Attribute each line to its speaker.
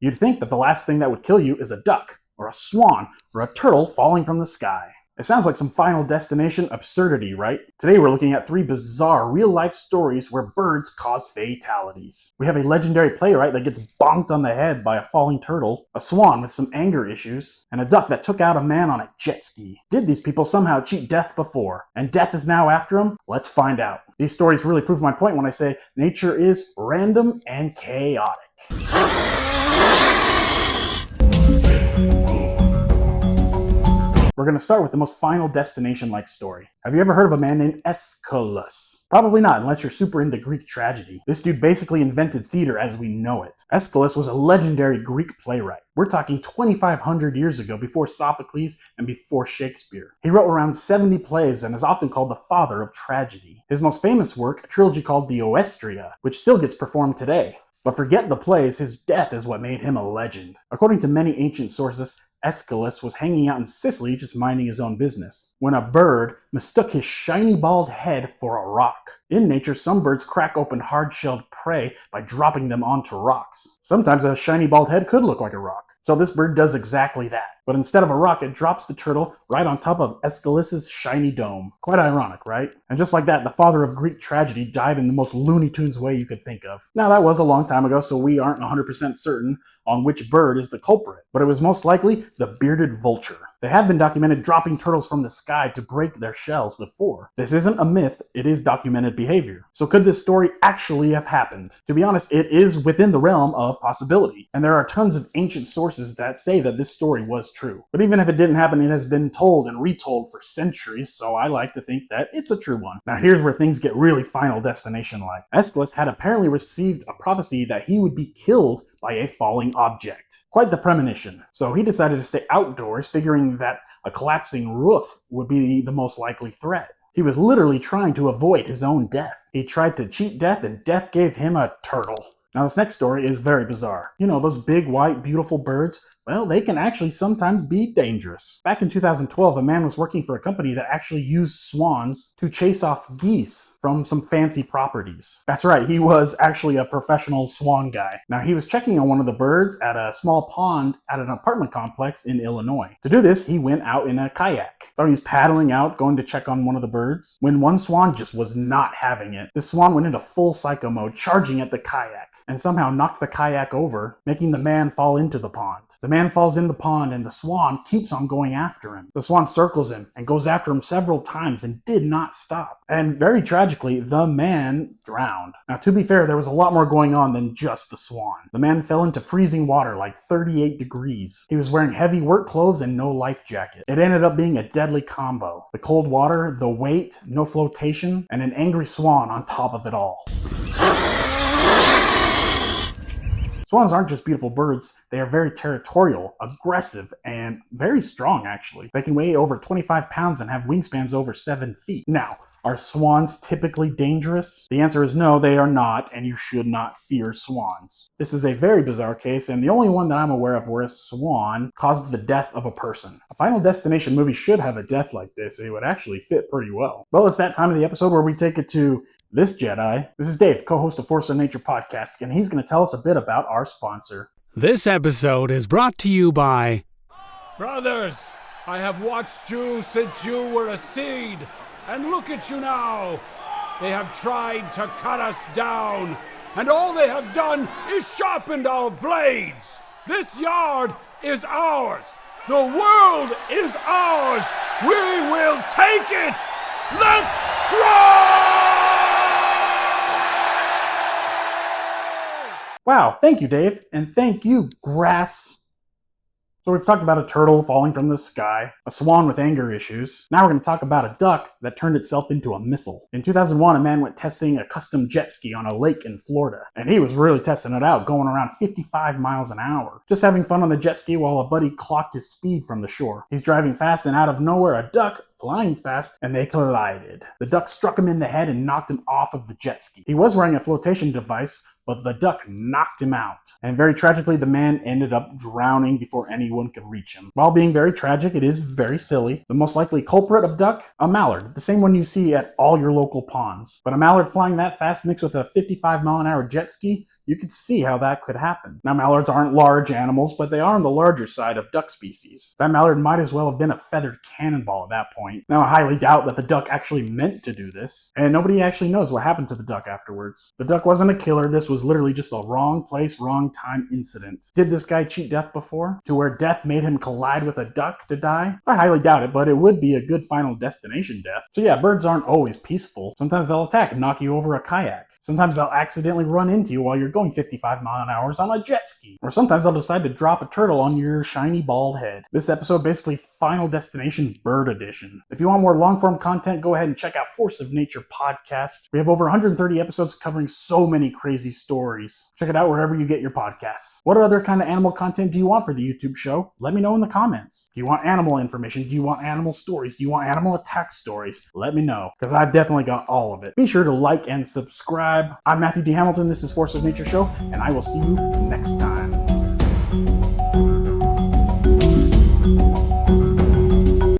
Speaker 1: You'd think that the last thing that would kill you is a duck, or a swan, or a turtle falling from the sky. It sounds like some Final Destination absurdity, right? Today we're looking at 3 bizarre real-life stories where birds cause fatalities. We have a legendary playwright that gets bonked on the head by a falling turtle, a swan with some anger issues, and a duck that took out a man on a jet ski. Did these people somehow cheat death before, and death is now after them? Let's find out. These stories really prove my point when I say nature is random and chaotic. We're going to start with the most Final Destination-like story. Have you ever heard of a man named Aeschylus? Probably not, unless you're super into Greek tragedy. This dude basically invented theater as we know it. Aeschylus was a legendary Greek playwright. We're talking 2,500 years ago, before Sophocles and before Shakespeare. He wrote around 70 plays and is often called the father of tragedy. His most famous work, a trilogy called the Oestria, which still gets performed today. But forget the plays, his death is what made him a legend. According to many ancient sources, Aeschylus was hanging out in Sicily just minding his own business, when a bird mistook his shiny bald head for a rock. In nature, some birds crack open hard-shelled prey by dropping them onto rocks. Sometimes a shiny bald head could look like a rock. So this bird does exactly that. But instead of a rock, it drops the turtle right on top of Aeschylus' shiny dome. Quite ironic, right? And just like that, the father of Greek tragedy died in the most Looney Tunes way you could think of. Now that was a long time ago, so we aren't 100% certain on which bird is the culprit. But it was most likely the bearded vulture. They have been documented dropping turtles from the sky to break their shells before. This isn't a myth, it is documented behavior. So could this story actually have happened? To be honest, it is within the realm of possibility. And there are tons of ancient sources that say that this story was true. But even if it didn't happen, it has been told and retold for centuries, so I like to think that it's a true one. Now here's where things get really Final Destination-like. Aeschylus had apparently received a prophecy that he would be killed by a falling object. Quite the premonition. So he decided to stay outdoors, figuring that a collapsing roof would be the most likely threat. He was literally trying to avoid his own death. He tried to cheat death, and death gave him a turtle. Now this next story is very bizarre. You know, those big, white, beautiful birds? Well, they can actually sometimes be dangerous. Back in 2012, a man was working for a company that actually used swans to chase off geese from some fancy properties. That's right, he was actually a professional swan guy. Now, he was checking on one of the birds at a small pond at an apartment complex in Illinois. To do this, he went out in a kayak. Thought he was paddling out, going to check on one of the birds, when one swan just was not having it. This swan went into full psycho mode, charging at the kayak, and somehow knocked the kayak over, making the man fall into the pond. The man falls in the pond and the swan keeps on going after him. The swan circles him and goes after him several times and did not stop. And very tragically, the man drowned. Now to be fair, there was a lot more going on than just the swan. The man fell into freezing water like 38 degrees. He was wearing heavy work clothes and no life jacket. It ended up being a deadly combo. The cold water, the weight, no flotation, and an angry swan on top of it all. Swans aren't just beautiful birds, they are very territorial, aggressive, and very strong actually. They can weigh over 25 pounds and have wingspans over 7 feet. Now, are swans typically dangerous? The answer is no, they are not, and you should not fear swans. This is a very bizarre case, and the only one that I'm aware of where a swan caused the death of a person. A Final Destination movie should have a death like this. It would actually fit pretty well. Well, it's that time of the episode where we take it to this Jedi. This is Dave, co-host of Force of Nature podcast, and he's going to tell us a bit about our sponsor.
Speaker 2: This episode is brought to you by...
Speaker 3: Brothers, I have watched you since you were a seed. And look at you now! They have tried to cut us down, and all they have done is sharpened our blades! This yard is ours! The world is ours! We will take it! Let's grow!
Speaker 1: Wow, thank you, Dave, and thank you, grass. So we've talked about a turtle falling from the sky, a swan with anger issues. Now we're going to talk about a duck that turned itself into a missile. In 2001, a man went testing a custom jet ski on a lake in Florida. And he was really testing it out, going around 55 miles an hour. Just having fun on the jet ski while a buddy clocked his speed from the shore. He's driving fast and out of nowhere, a duck flying fast, and they collided. The duck struck him in the head and knocked him off of the jet ski. He was wearing a flotation device, but the duck knocked him out. And very tragically, the man ended up drowning before anyone could reach him. While being very tragic, it is very silly. The most likely culprit of duck? A mallard, the same one you see at all your local ponds. But a mallard flying that fast mixed with a 55-mile-an-hour jet ski? You could see how that could happen. Now, mallards aren't large animals, but they are on the larger side of duck species. That mallard might as well have been a feathered cannonball at that point. Now, I highly doubt that the duck actually meant to do this, and nobody actually knows what happened to the duck afterwards. The duck wasn't a killer, this was literally just a wrong place, wrong time incident. Did this guy cheat death before? To where death made him collide with a duck to die? I highly doubt it, but it would be a good final destination death. So yeah, birds aren't always peaceful. Sometimes they'll attack and knock you over a kayak. Sometimes they'll accidentally run into you while you're going 55 mph on a jet ski. Or sometimes they'll decide to drop a turtle on your shiny bald head. This episode basically Final Destination Bird Edition. If you want more long-form content, go ahead and check out Force of Nature podcast. We have over 130 episodes covering so many crazy stories. Check it out wherever you get your podcasts. What other kind of animal content do you want for the YouTube show? Let me know in the comments. Do you want animal information? Do you want animal stories? Do you want animal attack stories? Let me know, because I've definitely got all of it. Be sure to like and subscribe. I'm Matthew D. Hamilton. This is Force of Nature Show, and I will see you next time.